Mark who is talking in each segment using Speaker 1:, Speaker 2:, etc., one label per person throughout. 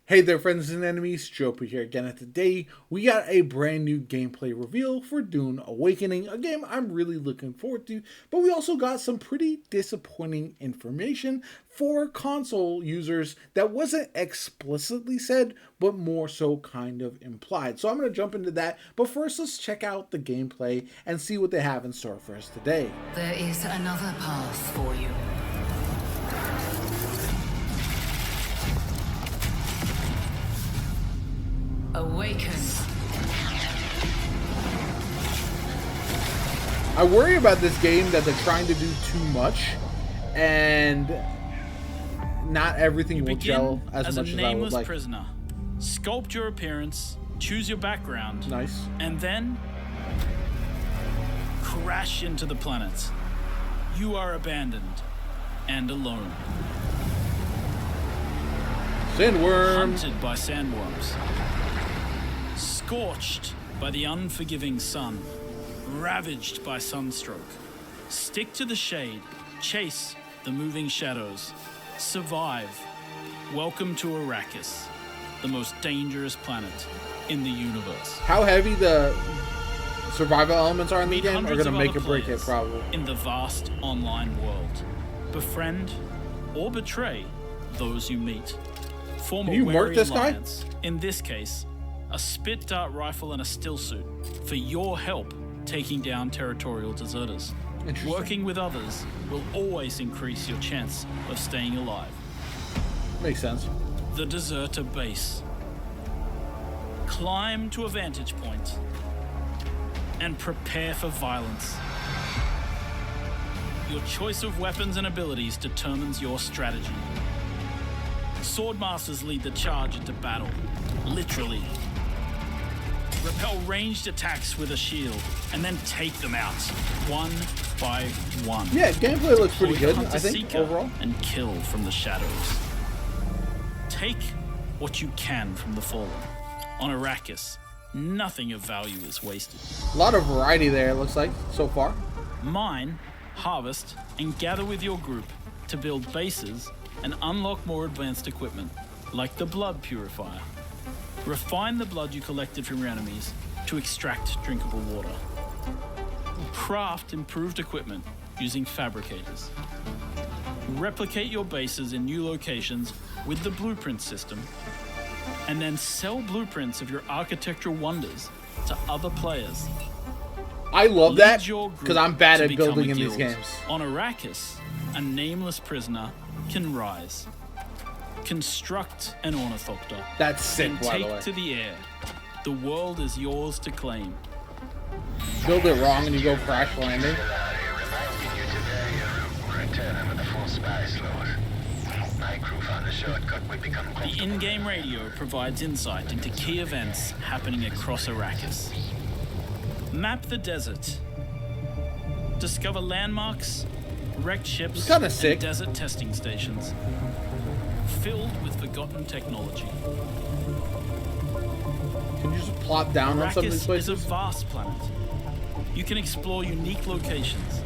Speaker 1: Hey there friends and enemies, JoPa here again, and today we got a brand new gameplay reveal for Dune Awakening, a game I'm really looking forward to, but we also got some pretty disappointing information for console users that wasn't explicitly said, but more so kind of implied. So I'm going to jump into that, but first let's check out the gameplay and see what they have in store for us today.
Speaker 2: There is another path for you. Awaken.
Speaker 1: I worry about this game that they're trying to do too much and not everything will gel as much as I would like.
Speaker 3: Prisoner. Sculpt your appearance, choose your background.
Speaker 1: Nice.
Speaker 3: And then crash into the planet. You are abandoned and alone.
Speaker 1: Sandworm.
Speaker 3: Hunted by sandworms. Scorched by the unforgiving sun, ravaged by sunstroke. Stick to the shade, chase the moving shadows, survive. Welcome to Arrakis, the most dangerous planet in the universe.
Speaker 1: How heavy the survival elements are in the
Speaker 3: Meet
Speaker 1: game are
Speaker 3: hundreds
Speaker 1: going to
Speaker 3: of
Speaker 1: make or
Speaker 3: other
Speaker 1: break it,
Speaker 3: players
Speaker 1: probably.
Speaker 3: in the vast online world. Befriend or betray those you meet. Form
Speaker 1: Can
Speaker 3: a
Speaker 1: you mark
Speaker 3: wary
Speaker 1: this guy?
Speaker 3: alliance. In this case, a spit dart rifle and a still suit for your help taking down territorial deserters. Working with others will always increase your chance of staying alive.
Speaker 1: Makes sense.
Speaker 3: The deserter base. Climb to a vantage point and prepare for violence. Your choice of weapons and abilities determines your strategy. Swordmasters lead the charge into battle, literally. Repel ranged attacks with a shield, and then take them out, one by one.
Speaker 1: Yeah, gameplay looks pretty
Speaker 3: Deploy
Speaker 1: good,
Speaker 3: the
Speaker 1: I think,
Speaker 3: Hunter-Seeker
Speaker 1: overall.
Speaker 3: And kill from the shadows. Take what you can from the fallen. On Arrakis, nothing of value is wasted.
Speaker 1: A lot of variety there, it looks like, so far.
Speaker 3: Mine, harvest, and gather with your group to build bases and unlock more advanced equipment, like the blood purifier. Refine the blood you collected from your enemies to extract drinkable water. Craft improved equipment using fabricators. Replicate your bases in new locations with the blueprint system, and then sell blueprints of your architectural wonders to other players.
Speaker 1: I love
Speaker 3: Lead
Speaker 1: that,
Speaker 3: your group
Speaker 1: because I'm bad
Speaker 3: to
Speaker 1: at
Speaker 3: become
Speaker 1: building
Speaker 3: a
Speaker 1: in these
Speaker 3: guild.
Speaker 1: games.
Speaker 3: On Arrakis, a nameless prisoner can rise, construct an ornithopter,
Speaker 1: That's sick,
Speaker 3: and
Speaker 1: by the way.
Speaker 3: take to the air. The world is yours to claim.
Speaker 1: Build it wrong and you go crash landing.
Speaker 3: The in-game radio provides insight into key events happening across Arrakis. Map the desert. Discover landmarks, wrecked ships,
Speaker 1: kinda
Speaker 3: and
Speaker 1: sick.
Speaker 3: desert testing stations. Filled with forgotten technology.
Speaker 1: Can you just plop down on some of these
Speaker 3: Arrakis is a
Speaker 1: places?
Speaker 3: vast planet. You can explore unique locations,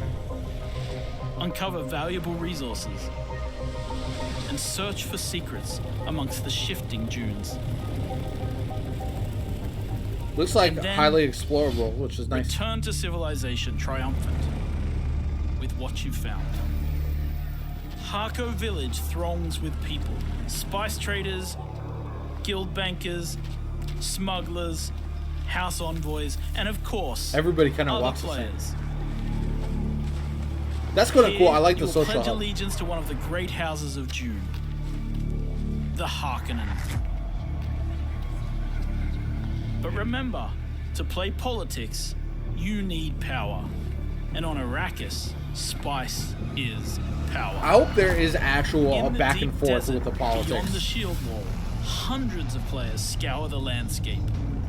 Speaker 3: uncover valuable resources, and search for secrets amongst the shifting dunes.
Speaker 1: Looks like
Speaker 3: And then
Speaker 1: highly explorable, which is nice.
Speaker 3: Return to civilization triumphant with what you found. Harko village throngs with people, spice traders, guild bankers, smugglers, house envoys, and of course,
Speaker 1: Everybody kind of
Speaker 3: other
Speaker 1: walks the same.
Speaker 3: players.
Speaker 1: That's kind of cool. I like the
Speaker 3: You'll
Speaker 1: social
Speaker 3: pledge
Speaker 1: hub.
Speaker 3: allegiance to one of the great houses of Dune, the Harkonnen. But remember, to play politics, you need power. And on Arrakis, spice is power.
Speaker 1: I hope there is actual
Speaker 3: In the
Speaker 1: back and
Speaker 3: deep
Speaker 1: forth
Speaker 3: desert
Speaker 1: with the
Speaker 3: Beyond the
Speaker 1: politics.
Speaker 3: shield wall, hundreds of players scour the landscape,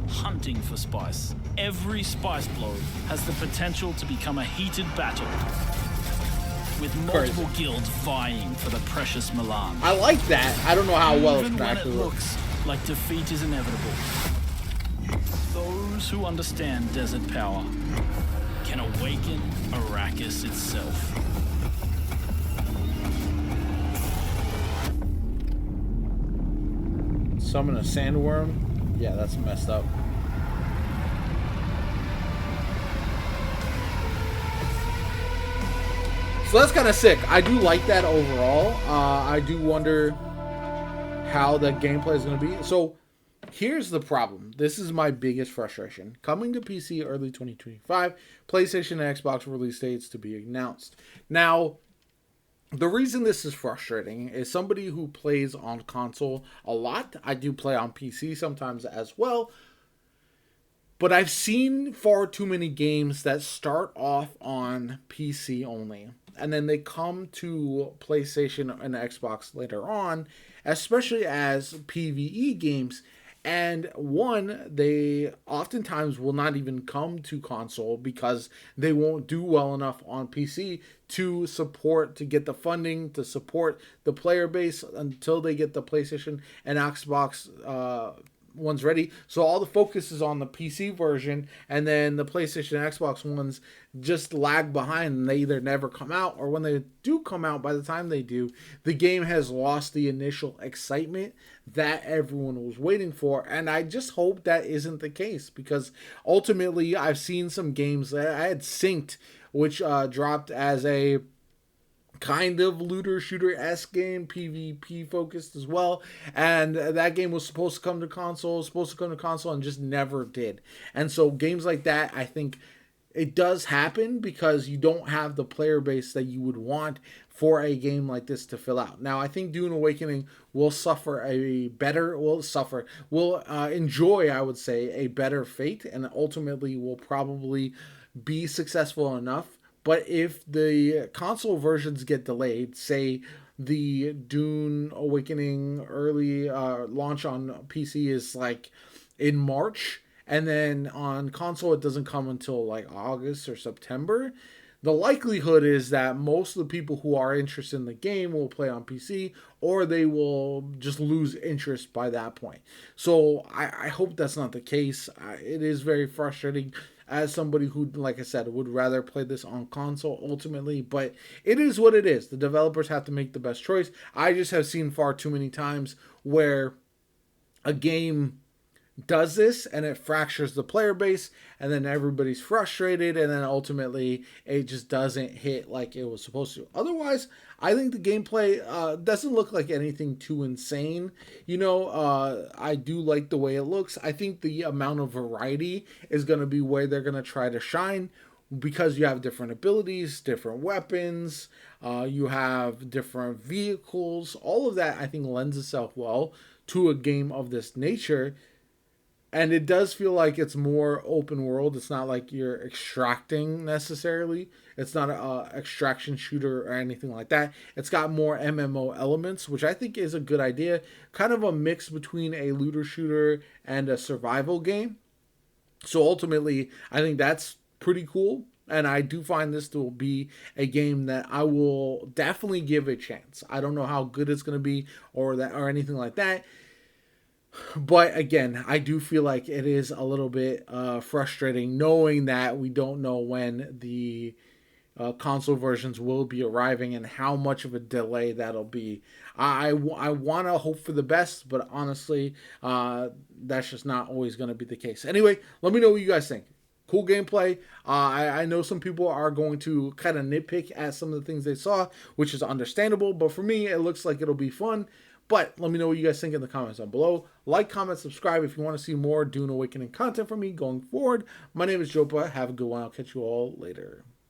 Speaker 3: hunting for spice. Every spice blow has the potential to become a heated battle, with multiple guilds vying for the precious melange.
Speaker 1: I like that. I don't know how well it's
Speaker 3: Even
Speaker 1: going to
Speaker 3: when it
Speaker 1: actually look.
Speaker 3: looks like defeat is inevitable, those who understand desert power can awaken Arrakis itself.
Speaker 1: Summon a sandworm. Yeah, that's messed up. So that's kind of sick. I do like that overall. I do wonder how the gameplay is going to be. So here's the problem. This is my biggest frustration. Coming to PC early 2025, PlayStation and Xbox release dates to be announced. Now, the reason this is frustrating is somebody who plays on console a lot. I do play on PC sometimes as well. But I've seen far too many games that start off on PC only, and then they come to PlayStation and Xbox later on, especially as PvE games. And one, they oftentimes will not even come to console because they won't do well enough on PC to support, to get the funding, to support the player base until they get the PlayStation and Xbox ones ready. So all the focus is on the PC version, and then the PlayStation and Xbox ones just lag behind, and they either never come out, or when they do come out, by the time they do, the game has lost the initial excitement that everyone was waiting for. And I just hope that isn't the case, because ultimately I've seen some games that I had Synced, which dropped as a kind of looter shooter-esque game, PvP focused as well, and that game was supposed to come to console, and just never did. And so games like that, I think it does happen because you don't have the player base that you would want for a game like this to fill out. Now, I think Dune Awakening will enjoy, I would say, a better fate, and ultimately will probably be successful enough. But if the console versions get delayed, say the Dune Awakening early launch on PC is like in March, and then on console it doesn't come until like August or September, the likelihood is that most of the people who are interested in the game will play on PC, or they will just lose interest by that point. So I hope that's not the case. It is very frustrating as somebody who, like I said, would rather play this on console ultimately, but it is what it is. The developers have to make the best choice. I just have seen far too many times where a game does this and it fractures the player base, and then everybody's frustrated, and then ultimately it just doesn't hit like it was supposed to. Otherwise, I think the gameplay doesn't look like anything too insane. I do like the way it looks. I think the amount of variety is going to be where they're going to try to shine, because you have different abilities, different weapons, you have different vehicles. All of that, I think, lends itself well to a game of this nature. And it does feel like it's more open world. It's not like you're extracting necessarily. It's not an extraction shooter or anything like that. It's got more MMO elements, which I think is a good idea. Kind of a mix between a looter shooter and a survival game. So ultimately, I think that's pretty cool. And I do find this to be a game that I will definitely give a chance. I don't know how good it's going to be or anything like that. But again, I do feel like it is a little bit frustrating knowing that we don't know when the console versions will be arriving and how much of a delay that'll be. I want to hope for the best, but honestly, that's just not always going to be the case. Anyway, let me know what you guys think. Cool gameplay. I know some people are going to kind of nitpick at some of the things they saw, which is understandable. But for me, it looks like it'll be fun. But let me know what you guys think in the comments down below. Like, comment, subscribe if you want to see more Dune Awakening content from me going forward. My name is JoPa. Have a good one. I'll catch you all later.